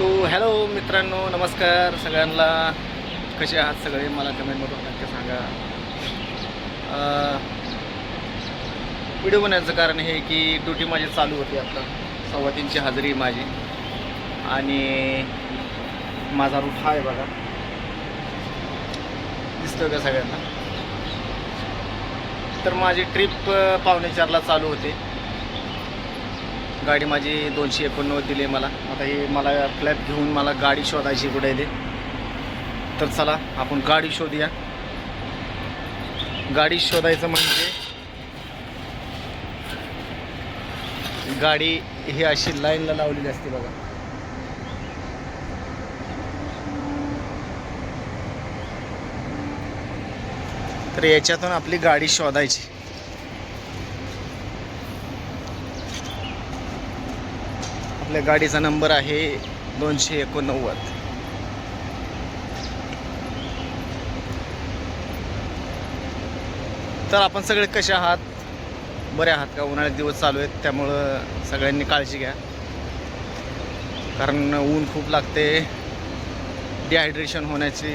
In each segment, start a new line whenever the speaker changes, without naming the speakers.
So hello मित्रांनो, नमस्कार सगळ्यांना. कसे आहात सगळे? मला कमेंटमधून नक्की सांगा. व्हिडिओ बनवायचं कारण हे की ड्युटी माझी चालू होती. आता 3:15ची हजेरी माझी आणि माझा रूट हा आहे बघा, दिसतोय का सगळ्यांना? तर माझी ट्रिप 3:45ला चालू होते. गाडी माझी 289 दिली मला. आता ही मला फ्लॅट घेऊन मला गाडी शोधायची कुठे आहे ते. तर चला आपण गाडी शोधूया. गाडी शोधायचं म्हणजे गाडी ही अशी लाईनला लावलेली असते बघा. तर याच्यातून आपली गाडी शोधायची. आपल्या गाडीचा नंबर आहे 289. तर आपण सगळे कसे आहात? बरे आहात का? उन्हाळ्यात दिवस चालू आहेत त्यामुळं सगळ्यांनी काळजी घ्या, कारण ऊन खूप लागते. डिहायड्रेशन होण्याची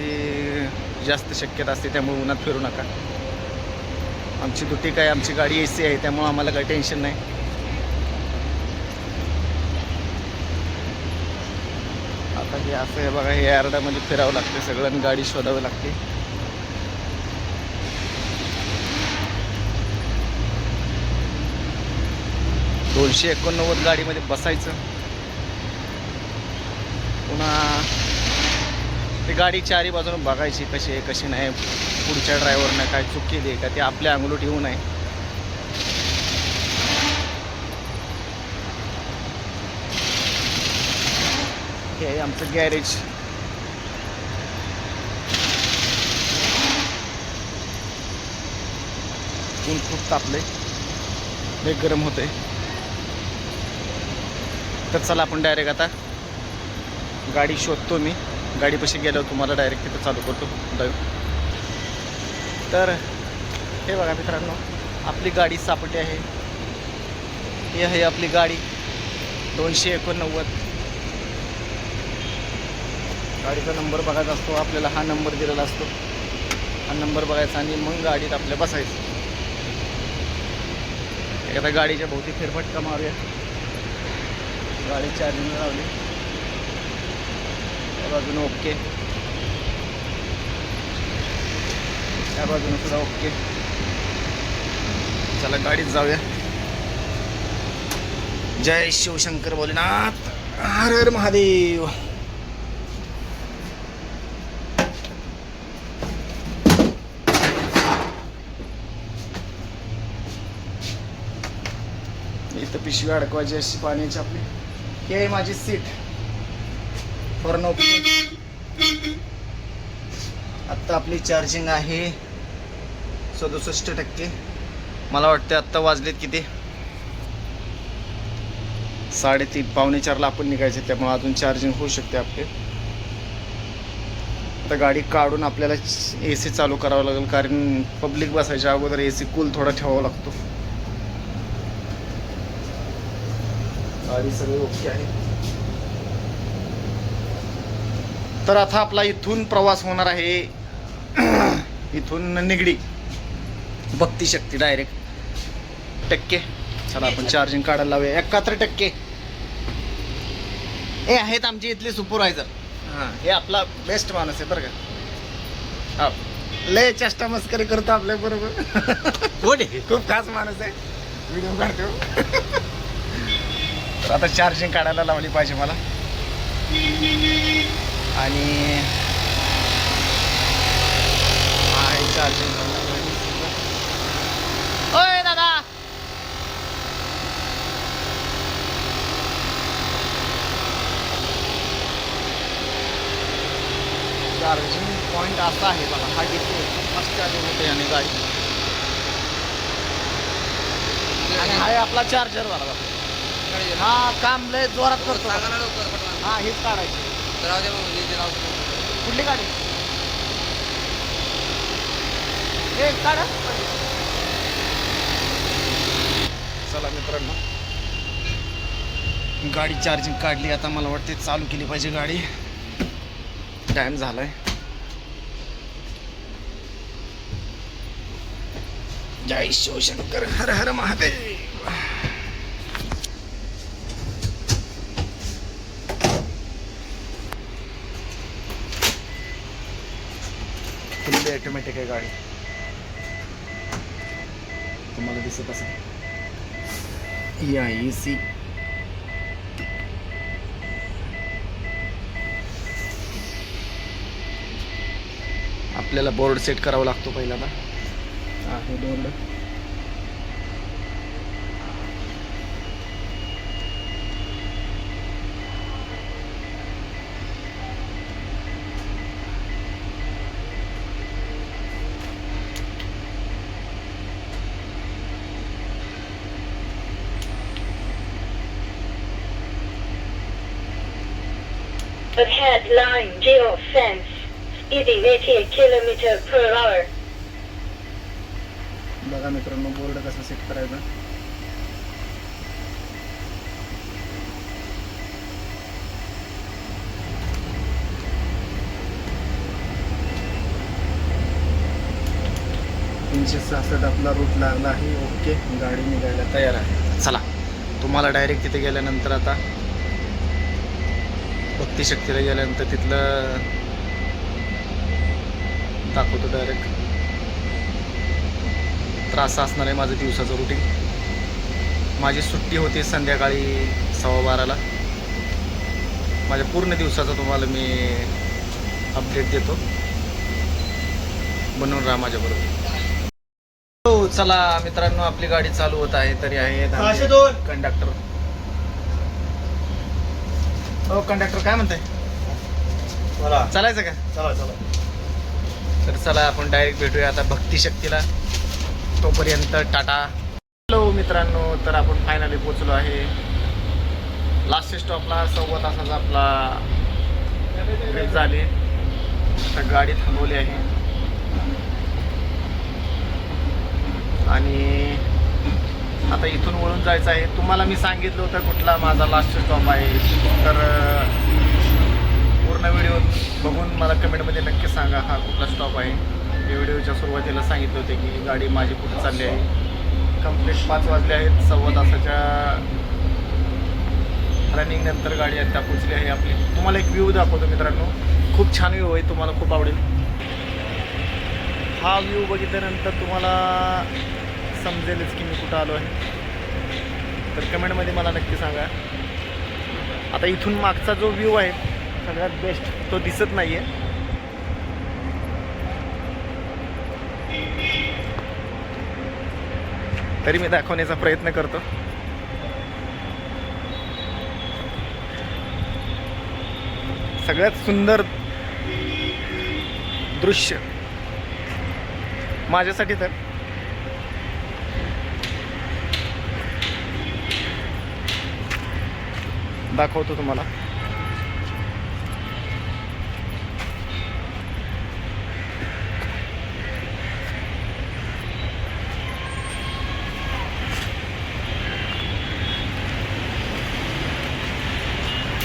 जास्त शक्यता असते, त्यामुळे उन्हात फिरू नका. आमची ड्युटी काय, आमची गाडी AC आहे त्यामुळं आम्हाला काही टेन्शन नाही. आता हे असं आहे बघा, हे यार्डामध्ये फिरावं लागते सगळं आणि गाडी शोधावी लागते. $289 गाडीमध्ये बसायचं. पुन्हा ती गाडी चारी बाजूने बघायची कशी आहे कशी नाही. पुढच्या ड्रायव्हरनं काय चूक केली आहे का ते आपल्या अंगलट येऊ नये. हे आहे आमचं गॅरेज. ऊन खूप तापले, लय गरम होते. तर चला आपण डायरेक्ट आता गाडी शोधतो. मी गाडीपाशी गेल्यावर तुम्हाला डायरेक्ट तिथं चालू करतो ड्राईव्ह. तर हे बघा मित्रांनो, आपली गाडी सापडली आहे. ही आहे आपली गाडी 289. गाडीचा नंबर बघायचा असतो आपल्याला. हा नंबर दिलेला असतो, हा नंबर बघायचा आणि मग गाडीत आपल्या बसायचं. एखाद्या गाडीच्या भोवती फेरफटका मारूया. गाडी चार्जिंगला लावली, त्या बाजूने ओके, त्या बाजूने सुद्धा ओके. चला गाडीत जाऊया. जय शिवशंकर भोलेनाथ, हर हर महादेव. इथं पिशवी अडकवायची अशी पाण्याची आपली. ही आहे माझी सीट फॉर नो. आत्ता आपली चार्जिंग आहे 67%. मला वाटते आत्ता वाजलेत किती, 3:30 3:45ला आपण निघायचे, त्यामुळे अजून चार्जिंग होऊ शकते आपले. आता गाडी काढून आपल्याला AC चालू करावं लागेल, कारण पब्लिक बसायच्या अगोदर AC कूल थोडा ठेवावा लागतो. गाडी सगळी ओके आहे. तर आता आपला इथून प्रवास होणार आहे इथून निगडी भक्ती शक्ती डायरेक्ट टक्के. चला आपण चार्जिंग काढायला लावूया. 71% हे आहेत आमची इथली सुपरवायझर. हां, हे आपला बेस्ट माणूस आहे बरं का. हा, लय चेष्टा मस्करी करतो आपल्या बरोबर. खूप खास माणूस आहे, व्हिडिओ काढतो. तर आता चार्जिंग काढायला लावली पाहिजे मला. आणि आहे चार्जिंग. ओय दादा, चार्जिंग पॉईंट असा आहे बघा. हा डिस्प्ले मस्त चार्जिंग होते आणि गाडी. आणि हा आपला चार्जर वाला बघा. हा काम लय जोरात करतो. हा, हेच काढायची. कुठली गाडी? हे काढा. चला मित्रांनो, गाडी चार्जिंग काढली, आता मला वाटते चालू केली पाहिजे गाडी. टाइम झालाय. जय शिवशंकर, हर हर महादेव. फुल्ली ऑटोमॅटिक आहे गाडी, तुम्हाला दिसत असेल. या AC आपल्याला बोर्ड सेट करावा लागतो पहिल्यांदा. आहे board.
Ahead line geofence. Speeding 88 km/h.
बघा मित्रांनो बोर्ड कसा सेट करायचा. $366 आपला रूट लागला आहे. ओके, गाडी निघायला तयार आहे. चला, तुम्हाला डायरेक्ट तिथे गेल्यानंतर आता भक्तिशक्तीला गेल्यानंतर तिथलं दाखवतो डायरेक्ट. तर असं असणार आहे माझं दिवसाचं रुटीन. माझी सुट्टी होती संध्याकाळी 12:15ला. माझ्या पूर्ण दिवसाचा तुम्हाला मी अपडेट देतो. बनवून राहा माझ्याबरोबर. हो चला मित्रांनो, आपली गाडी चालू होत आहे. तरी आहे कंडक्टर. हो कंडक्टर, काय म्हणताय, चालायचं का?
चला.
तर चला आपण डायरेक्ट भेटूया आता भक्तिशक्तीला. तोपर्यंत टाटा. हॅलो मित्रांनो, तर आपण फायनली पोचलो आहे लास्ट स्टॉपला. 1.25 तासाचा आपला ट्रिप झाली. आता गाडी थांबवली आहे आणि आता इथून वळून जायचं आहे. तुम्हाला मी सांगितलं होतं कुठला माझा लास्ट स्टॉप आहे, तर पूर्ण व्हिडिओ बघून मला कमेंटमध्ये नक्की सांगा हा कुठला स्टॉप आहे. मी व्हिडिओच्या सुरुवातीला सांगितले होते की गाडी माझी कुठे चालली आहे. कंप्लीट 5 वाजले आहेत. 1.25 तासाच्या रनिंग नंतर गाडी आता पोचली आहे आपली. तुम्हाला एक व्ह्यू दाखवतो मित्रांनो, खूप छान व्ह्यू आहे, तुम्हाला खूप आवडेल. हा व्ह्यू बघितल्यानंतर तुम्हाला समजेलच की मी कुठं आलो आहे. तर कमेंटमध्ये मला नक्की सांगा. आता इथून मागचा जो व्ह्यू आहे सगळ्यात बेस्ट, तो दिसत नाही आहे. तरी मी दाखवण्याचा प्रयत्न करतो. सगळ्यात सुंदर दृश्य माझ्यासाठी तर दाखवतो तुम्हाला.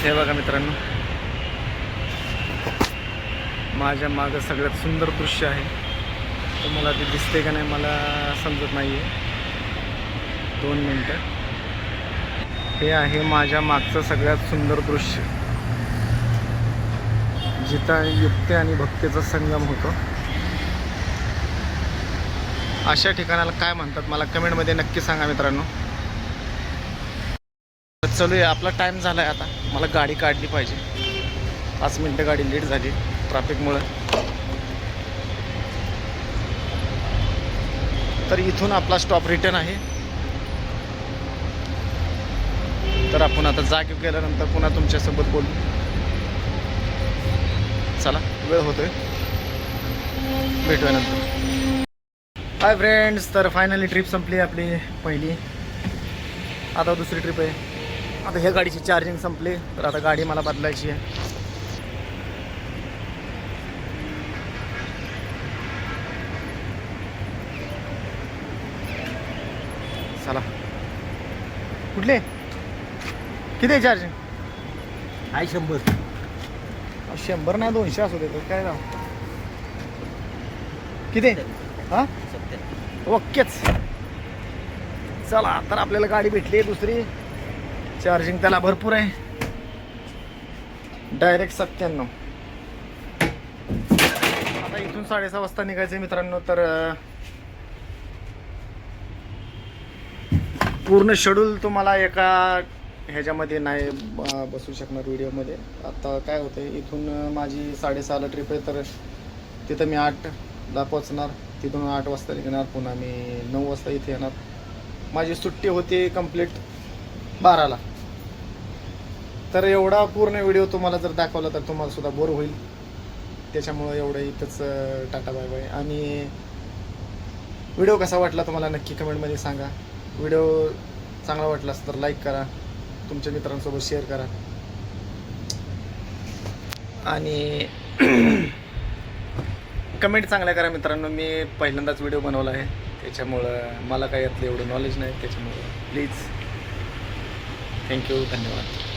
हे बघा मित्रांनो, माझ्या मागं सगळ्यात सुंदर दृश्य आहे. तुम्हाला ते दिसते का नाही मला समजत नाही आहे. 2 मिनटं. हे आहे माझ्या मागचं सगळ्यात सुंदर दृश्य, जिथं युक्ती आणि भक्तीचा संगम होतो. अशा ठिकाणाला काय म्हणतात मला कमेंटमध्ये नक्की सांगा मित्रांनो. चलूया, आपला टाईम झाला आहे आता. मला गाडी काढली पाहिजे. 5 मिनटं गाडी लेट झाली ट्रॅफिकमुळं. तर इथून आपला स्टॉप रिटर्न आहे. तर आपण आता जागी गेल्यानंतर पुन्हा तुमच्यासोबत बोलू. चला, वेळ होतोय, भेटूया नंतर. हाय फ्रेंड्स, तर फायनली ट्रिप संपली आपली पहिली. आता दुसरी ट्रिप आहे. आता ह्या गाडीची चार्जिंग संपली, तर आता गाडी मला बदलायची आहे. चला, कुठले किती आहे चार्जिंग?
आहे 100.
100 नाही 200 असू दे काय राव. किती हां
70.
ओकेच. चला तर आपल्याला गाडी भेटली आहे दुसरी. चार्जिंग त्याला भरपूर आहे. डायरेक्ट 97. आता इथून 6:30 वाजता निघायचं मित्रांनो. तर पूर्ण शेड्यूल तुम्हाला एका ह्याच्यामध्ये नाही बसू शकणार व्हिडिओमध्ये. आता काय होतं इथून माझी 6:30ला ट्रिप आहे. तर तिथं मी 8ला पोचणार. तिथून 8 वाजता निघणार. पुन्हा मी 9 वाजता इथे येणार. माझी सुट्टी होती कंप्लीट 12ला. तर एवढा पूर्ण व्हिडिओ तुम्हाला जर दाखवला तर तुम्हाला सुद्धा बोर होईल. त्याच्यामुळं एवढं इथंच टाटा बाय बाय. आणि व्हिडिओ कसा वाटला तुम्हाला नक्की कमेंटमध्ये सांगा. व्हिडिओ चांगला वाटला तर लाईक करा. तुमच्या मित्रांसोबत शेअर करा. आणि कमेंट चांगल्या करा मित्रांनो. मी पहिल्यांदाच व्हिडिओ बनवला आहे त्याच्यामुळं मला काय यातलं एवढं नॉलेज नाही. त्याच्यामुळं प्लीज थँक्यू धन्यवाद.